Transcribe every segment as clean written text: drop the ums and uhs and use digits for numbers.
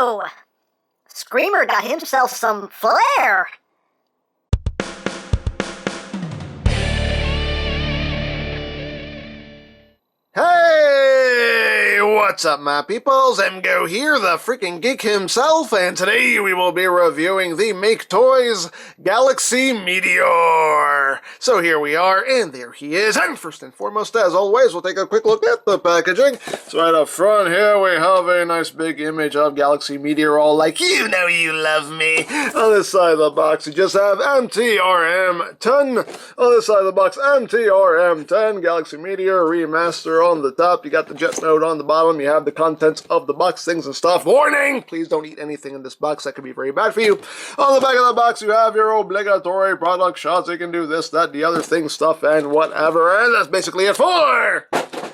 Whoa! Screamer got himself some flair! Hey! What's up, my peoples? EmGo here, the freaking geek himself, and today we will be reviewing the Maketoys Galaxy Meteor. So here we are, and there he is, and first and foremost, as always, we'll take a quick look at the packaging. So right up front here, we have a nice big image of Galaxy Meteor, all like, you know you love me. On this side of the box, you just have MTRM10. On this side of the box, MTRM10, Galaxy Meteor Remaster on the top. You got the jet mode on the bottom. You have the contents of the box, things and stuff. Warning! Please don't eat anything in this box. That could be very bad for you. On the back of the box, you have your obligatory product shots. You can do this, that, the other thing, stuff, and whatever. And that's basically it for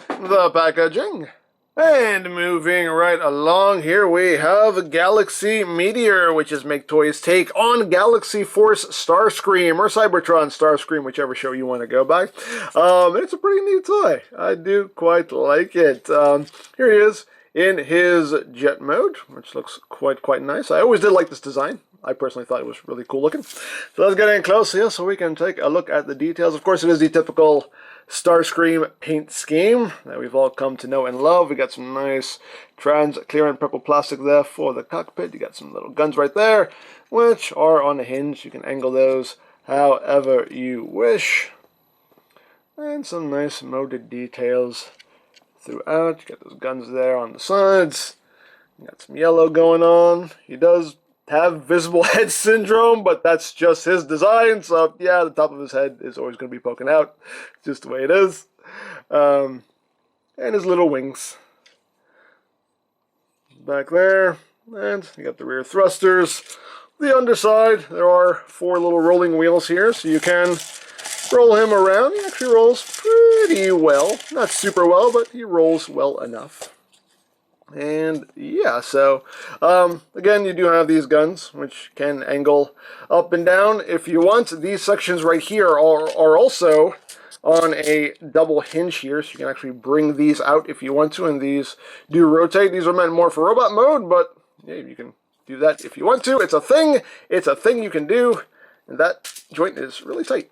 the packaging. And moving right along, here we have Galaxy Meteor, which is Maketoys' take on Galaxy Force Starscream, or Cybertron Starscream, whichever show you want to go by. It's a pretty neat toy. I do quite like it. Here he is in his jet mode, which looks quite nice. I always did like this design. I personally thought it was really cool looking. So let's get in close here so we can take a look at the details. Of course, it is the typical Starscream paint scheme that we've all come to know and love. We got some nice transparent purple plastic there for the cockpit. You got some little guns right there, which are on a hinge. You can angle those however you wish. And some nice molded details throughout. You got those guns there on the sides. You got some yellow going on. He does have visible head syndrome, but that's just his design, so yeah, the top of his head is always going to be poking out, just the way it is. And his little wings back there, and you got the rear thrusters. The underside, there are 4 little rolling wheels here, so you can roll him around. He actually rolls pretty well, not super well, but he rolls well enough. And yeah, so again, you do have these guns, which can angle up and down if you want. These sections right here are also on a double hinge here, so you can actually bring these out if you want to, and these do rotate. These are meant more for robot mode, but yeah, you can do that if you want to. It's a thing you can do, and that joint is really tight.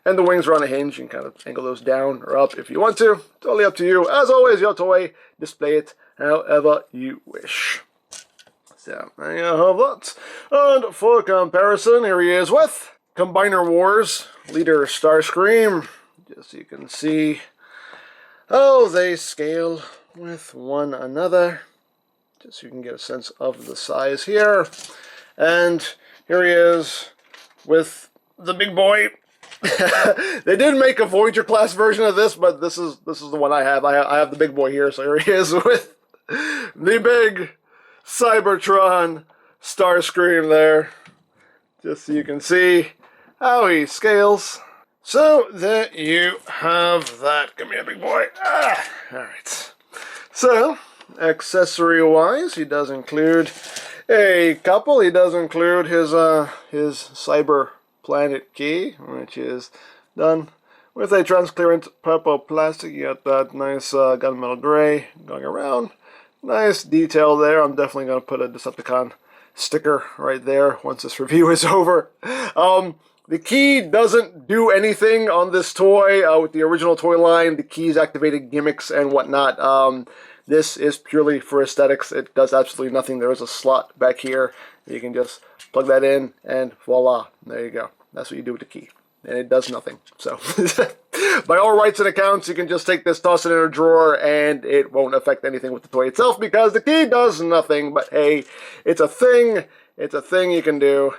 And the wings are on a hinge. You can kind of angle those down or up if you want to. Totally up to you. As always, your toy, display it however you wish. So, there you have that. And for comparison, here he is with Combiner Wars Leader Starscream. Just so you can see how they scale with one another. Just so you can get a sense of the size here. And here he is with the big boy. They did make a Voyager class version of this, but this is the one I have. I have the big boy here, so here he is with the big Cybertron Starscream there. Just so you can see how he scales. So there you have that. Come here, big boy. Alright. So, accessory-wise, he does include a couple. He does include his Cyber Planet key, which is done with a transparent purple plastic. You got that nice gunmetal gray going around. Nice detail there. I'm definitely going to put a Decepticon sticker right there once this review is over. The key doesn't do anything on this toy. With the original toy line, the keys activated gimmicks and whatnot. This is purely for aesthetics. It does absolutely nothing. There is a slot back here. You can just plug that in, and voila, there you go. That's what you do with the key. And it does nothing. So, by all rights and accounts, you can just take this, toss it in a drawer, and it won't affect anything with the toy itself because the key does nothing. But hey, it's a thing. It's a thing you can do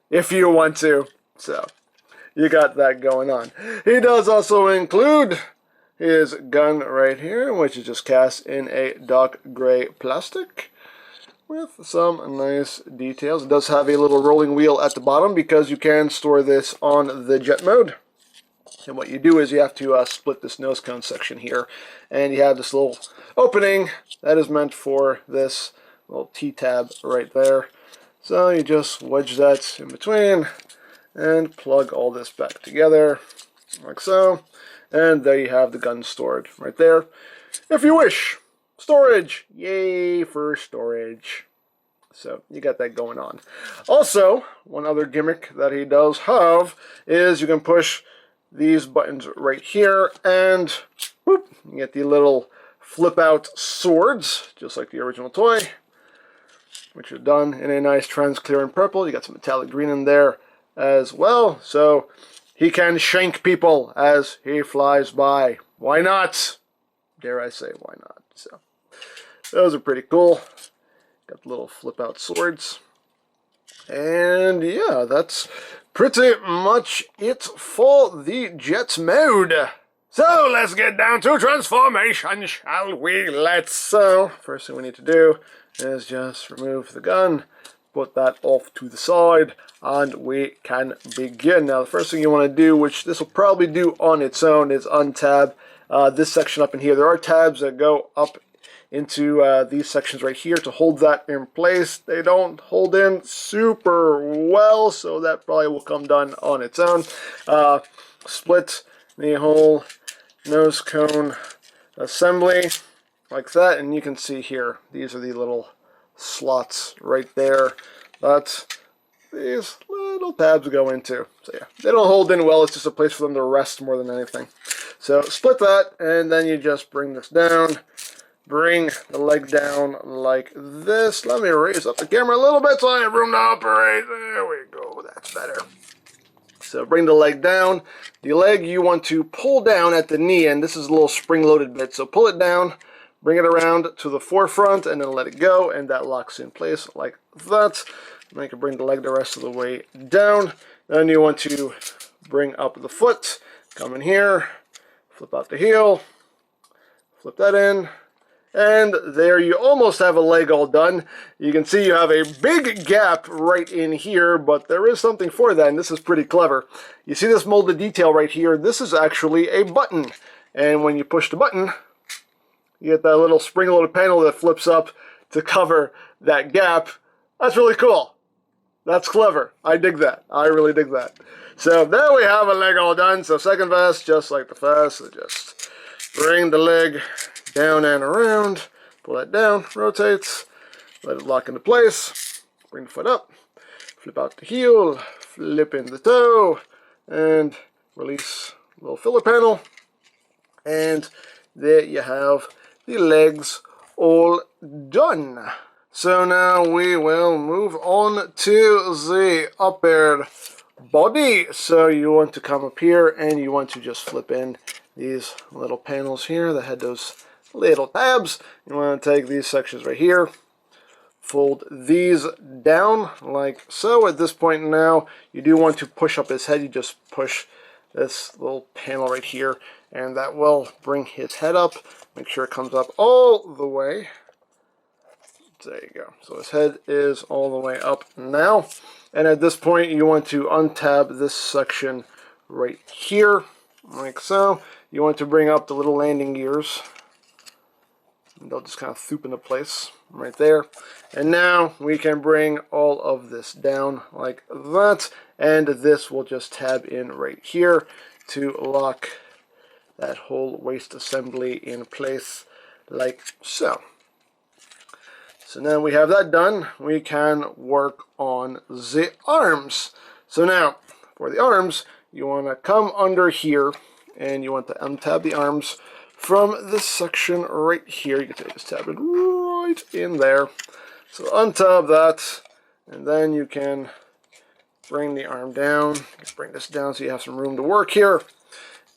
if you want to. So, you got that going on. He does also include his gun right here, which is just cast in a dark gray plastic with some nice details. It does have a little rolling wheel at the bottom because you can store this on the jet mode. And what you do is you have to split this nose cone section here, and you have this little opening that is meant for this little T-tab right there. So you just wedge that in between and plug all this back together like so. And there you have the gun stored right there. If you wish. Storage. Yay for storage. So you got that going on. Also, one other gimmick that he does have is you can push these buttons right here and whoop, you get the little flip out swords, just like the original toy, which are done in a nice transparent purple. You got some metallic green in there as well. So he can shank people as he flies by. Why not? Dare I say, why not? So those are pretty cool. Got the little flip out swords. And yeah, that's pretty much it for the Jets mode. So let's get down to transformation, shall we? So first thing we need to do is just remove the gun, put that off to the side, and we can begin. Now the first thing you want to do, which this will probably do on its own, is untab this section up in here. There are tabs that go up into these sections right here to hold that in place. They don't hold in super well, so that probably will come done on its own. Split the whole nose cone assembly like that, and you can see here, these are the little slots right there that these little tabs go into. So yeah, they don't hold in well, it's just a place for them to rest more than anything. So split that, and then you just bring this down. Bring the leg down like this. Let me raise up the camera a little bit so I have room to operate. There we go. That's better. So bring the leg down. The leg you want to pull down at the knee, and this is a little spring-loaded bit. So pull it down, bring it around to the forefront, and then let it go, and that locks in place like that. And then you can bring the leg the rest of the way down. Then you want to bring up the foot. Come in here, flip out the heel, flip that in. And there you almost have a leg all done. You can see you have a big gap right in here, but there is something for that, and this is pretty clever. You see this molded detail right here? This is actually a button. And when you push the button, you get that little spring-loaded panel that flips up to cover that gap. That's really cool. That's clever. I dig that. I really dig that. So there we have a leg all done. So second vest, just like the first, so just bring the leg down and around, pull that down, rotates, let it lock into place, bring the foot up, flip out the heel, flip in the toe, and release a little filler panel, and there you have the legs all done. So now we will move on to the upper body. So you want to come up here and you want to just flip in these little panels here that had those little tabs. You want to take these sections right here, fold these down like so. At this point now, you do want to push up his head. You just push this little panel right here, and that will bring his head up. Make sure it comes up all the way. There you go. So his head is all the way up now. And at this point, you want to untab this section right here, like so. You want to bring up the little landing gears. And they'll just kind of thoop into place right there. And now we can bring all of this down like that. And this will just tab in right here to lock that whole waist assembly in place like so. So now we have that done, we can work on the arms. So now, for the arms, you want to come under here, and you want to untab the arms from this section right here. You can just tab it right in there. So untab that, and then you can bring the arm down. Just bring this down so you have some room to work here.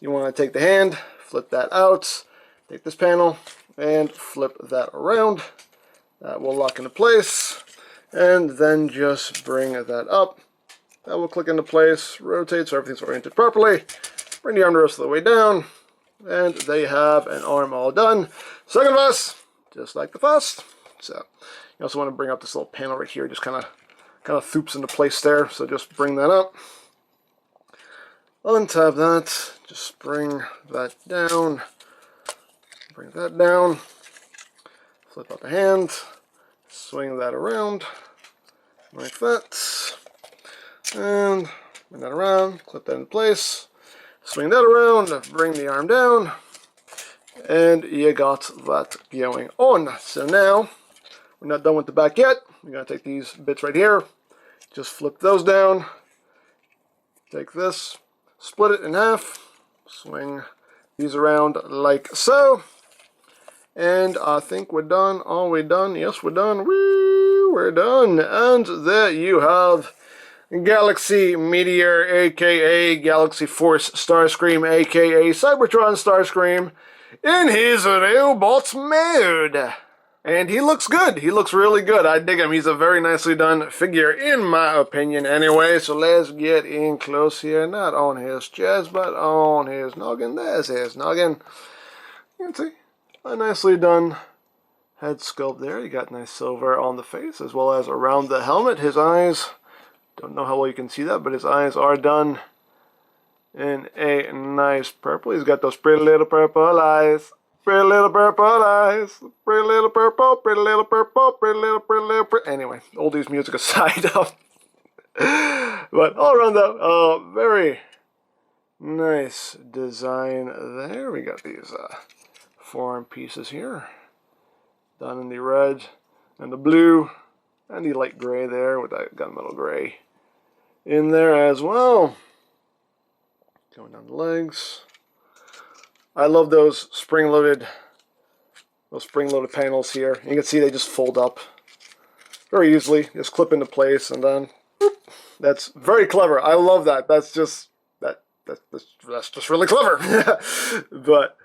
You want to take the hand, flip that out, take this panel, and flip that around. That will lock into place, and then just bring that up. That will click into place, rotate so everything's oriented properly. Bring the arm the rest of the way down, and there you have an arm all done. Second vest, just like the first. So you also want to bring up this little panel right here, just kind of thoops into place there. So just bring that up, untab that, just bring that down, bring that down. Flip out the hand, swing that around like that, and bring that around, clip that in place, swing that around, bring the arm down, and you got that going on. So now we're not done with the back yet. We're going to take these bits right here, just flip those down, take this, split it in half, swing these around like so, and I think we're done. Are we done? Yes, we're done. Woo, we're done. And there you have Galaxy Meteor, aka Galaxy Force Starscream, aka Cybertron Starscream, in his robot mode. And he looks good. He looks really good. I dig him. He's a very nicely done figure, in my opinion, anyway. So let's get in close here. Not on his chest, but on his noggin. There's his noggin. You can see a nicely done head sculpt there. You got nice silver on the face, as well as around the helmet. His eyes, don't know how well you can see that, but his eyes are done in a nice purple. He's got those pretty little purple eyes. Pretty little purple eyes, pretty little purple, pretty little purple, pretty little. Anyway, oldies music aside, but all around though, very nice design there. We got these forearm pieces here, done in the red and the blue and the light gray there with that gunmetal gray in there as well. Going down the legs. I love those spring-loaded panels here. You can see they just fold up very easily, just clip into place, and then whoop. That's very clever. I love that. That's just really clever. But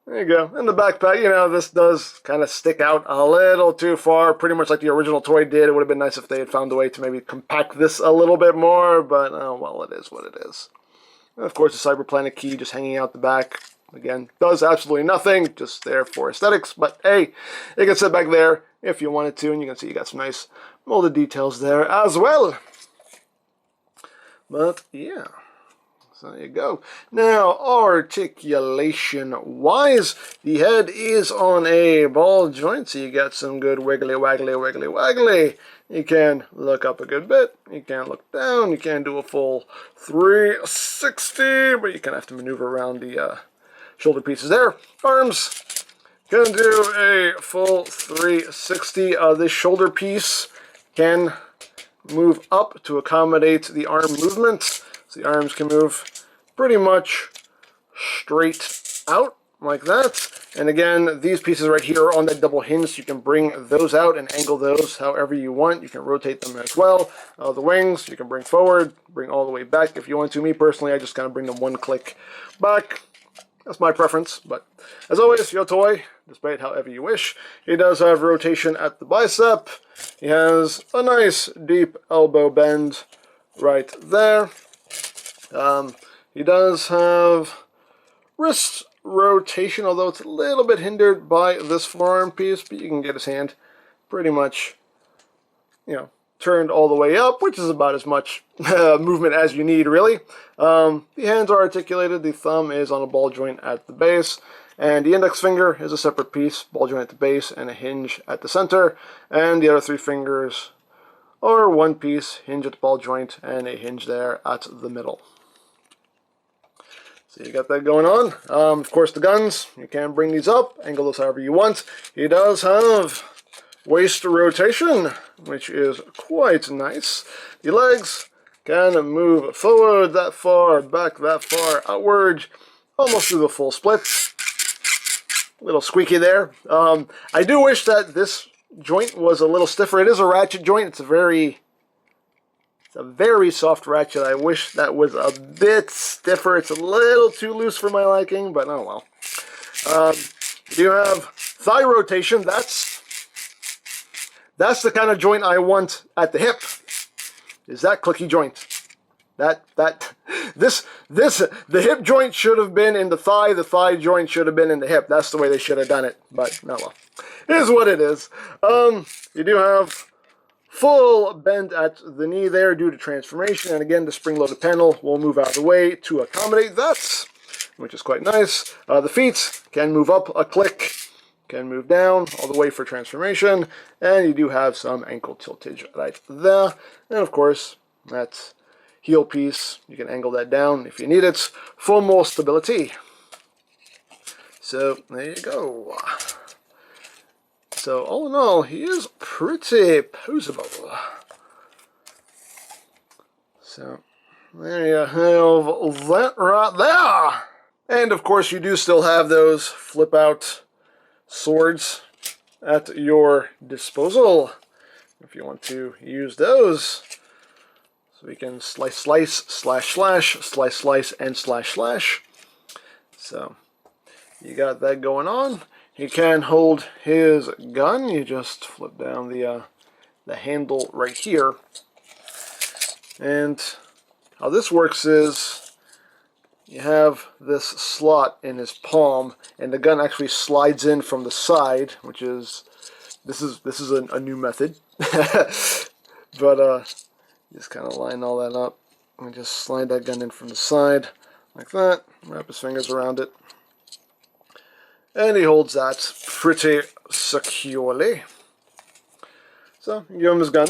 there you go. And the backpack, you know, this does kind of stick out a little too far, pretty much like the original toy did. It would have been nice if they had found a way to maybe compact this a little bit more, but oh well, it is what it is. And of course, the Cyberplanet key just hanging out the back. Again, does absolutely nothing, just there for aesthetics, but hey, it can sit back there if you wanted to, and you can see you got some nice molded details there as well. But yeah, so there you go. Now, articulation-wise, the head is on a ball joint, so you got some good wiggly, waggly, wiggly, waggly. You can look up a good bit, you can look down, you can do a full 360, but you kind of have to maneuver around the shoulder pieces there. Arms, can do a full 360. This shoulder piece can move up to accommodate the arm movement. So the arms can move pretty much straight out like that. And again, these pieces right here are on that double hinge, so you can bring those out and angle those however you want. You can rotate them as well. The wings, you can bring forward, bring all the way back if you want to. Me personally, I just kind of bring them one click back. That's my preference, but as always, your toy, display it however you wish. He does have rotation at the bicep. He has a nice deep elbow bend right there. He does have wrist rotation, although it's a little bit hindered by this forearm piece, but you can get his hand pretty much, you know, turned all the way up, which is about as much movement as you need, really. The hands are articulated, the thumb is on a ball joint at the base, and the index finger is a separate piece, ball joint at the base and a hinge at the center, and the other three fingers are one piece, hinge at the ball joint, and a hinge there at the middle. So you got that going on. Of course, the guns, you can bring these up, angle those however you want. He does have waist rotation, which is quite nice. The legs can move forward that far, back that far, outward, almost do the full split. A little squeaky there. I do wish that this joint was a little stiffer. It is a ratchet joint. It's a very soft ratchet. I wish that was a bit stiffer. It's a little too loose for my liking, but oh well. You have thigh rotation. That's the kind of joint I want at the hip. Is that clicky joint? The hip joint should have been in the thigh joint should have been in the hip. That's the way they should have done it, but no, well. It is what it is. You do have full bend at the knee there due to transformation, and again, the spring-loaded panel will move out of the way to accommodate that, which is quite nice. The feet can move up a click, can move down all the way for transformation, and you do have some ankle tiltage right there. And of course, that heel piece, you can angle that down if you need it for more stability. So there you go. So, all in all, he is pretty posable. So, there you have that right there. And, of course, you do still have those flip-out swords at your disposal if you want to use those. So we can slice, slash, slice, and slash. So, you got that going on. He can hold his gun. You just flip down the handle right here. And how this works is you have this slot in his palm, and the gun actually slides in from the side, which is this is a new method. But just kind of line all that up and just slide that gun in from the side like that. Wrap his fingers around it. And he holds that pretty securely. So, you give him his gun,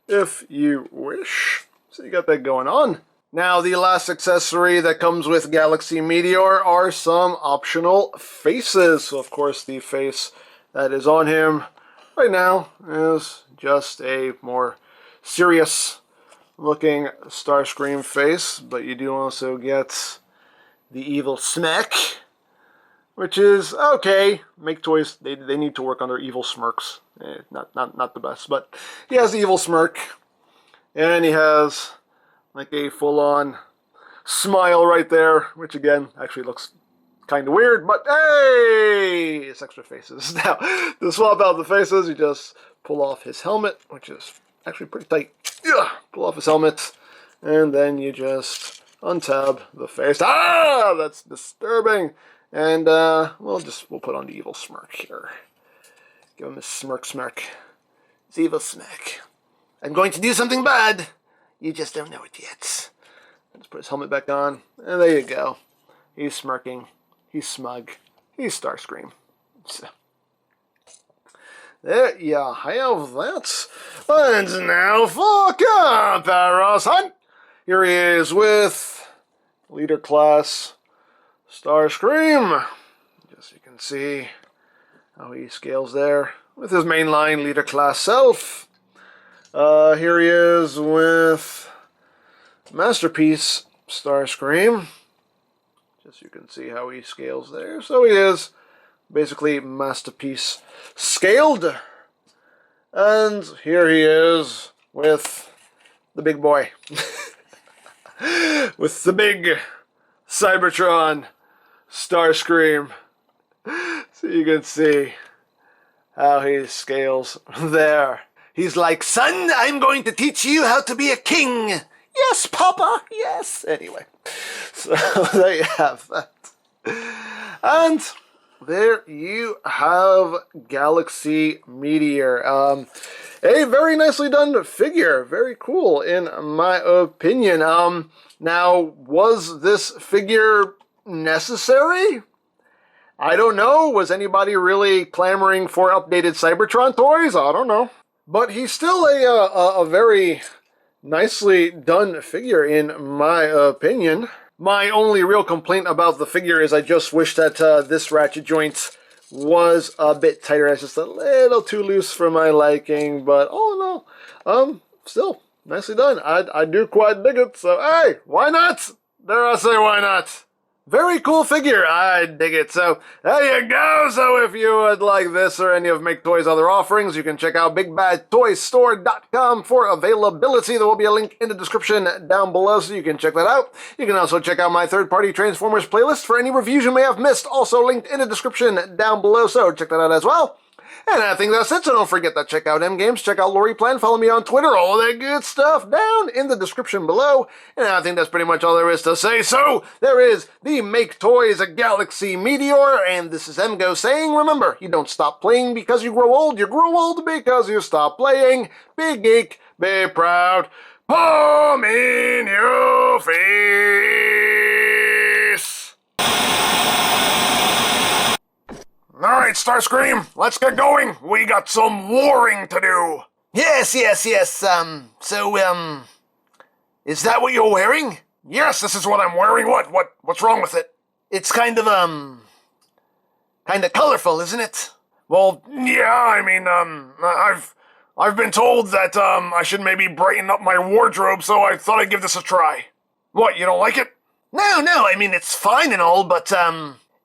if you wish. So you got that going on. Now, the last accessory that comes with Galaxy Meteor are some optional faces. So, of course, the face that is on him right now is just a more serious-looking Starscream face. But you do also get the evil smack, which is okay. Maketoys, they need to work on their evil smirks. Not the best, but he has the evil smirk, and he has like a full-on smile right there, which again actually looks kind of weird. But hey, it's extra faces. Now to swap out the faces, you just pull off his helmet, which is actually pretty tight. Pull off his helmet, and then you just untab the face. Ah, that's disturbing. And we'll put on the evil smirk here. Give him his smirk. His evil smirk. I'm going to do something bad. You just don't know it yet. Let's put his helmet back on. And there you go. He's smirking. He's smug. He's Starscream. So, there you have that. And now for comparison. Here he is with Leader Class Starscream. Just so you can see how he scales there with his mainline Leader Class self. Here he is with Masterpiece Starscream. Just so you can see how he scales there. So he is basically Masterpiece scaled. And here he is with the big boy. With the big Cybertron Starscream. So you can see how he scales there. He's like, son, I'm going to teach you how to be a king. Yes, Papa, yes. Anyway, so there you have that. And there you have Galaxy Meteor. A very nicely done figure. Very cool, in my opinion. Now, was this figure necessary? I don't know. Was anybody really clamoring for updated Cybertron toys? I don't know. But he's still a very nicely done figure, in my opinion. My only real complaint about the figure is I just wish that this ratchet joint was a bit tighter. It's just a little too loose for my liking, but oh no, still nicely done. I do quite dig it, so hey, why not? Dare I say why not? Very cool figure, I dig it. So there you go. So if you would like this or any of Maketoys' other offerings, you can check out BigBadToyStore.com for availability. There will be a link in the description down below, so you can check that out. You can also check out my third-party Transformers playlist for any reviews you may have missed, also linked in the description down below, so check that out as well. And I think that's it, so don't forget to check out EmGo's, check out Lori Plan, follow me on Twitter, all that good stuff down in the description below. And I think that's pretty much all there is to say. So, there is the Maketoys Galaxy Meteor, and this is EmGo saying, remember, you don't stop playing because you grow old because you stop playing. Be geek, be proud, palm in your face. Alright, Starscream, let's get going. We got some warring to do. Yes. So, is that what you're wearing? Yes, this is what I'm wearing. What's wrong with it? It's kind of colorful, isn't it? Well, yeah, I mean, I've been told that, I should maybe brighten up my wardrobe, so I thought I'd give this a try. What, you don't like it? No, I mean, it's fine and all, but,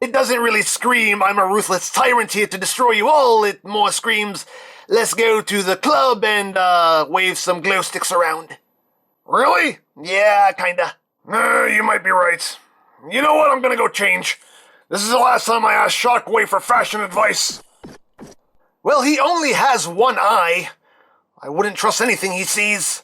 it doesn't really scream, I'm a ruthless tyrant here to destroy you all. It more screams, let's go to the club and, wave some glow sticks around. Really? Yeah, kinda. You might be right. You know what, I'm gonna go change. This is the last time I asked Shockwave for fashion advice. Well, he only has one eye. I wouldn't trust anything he sees.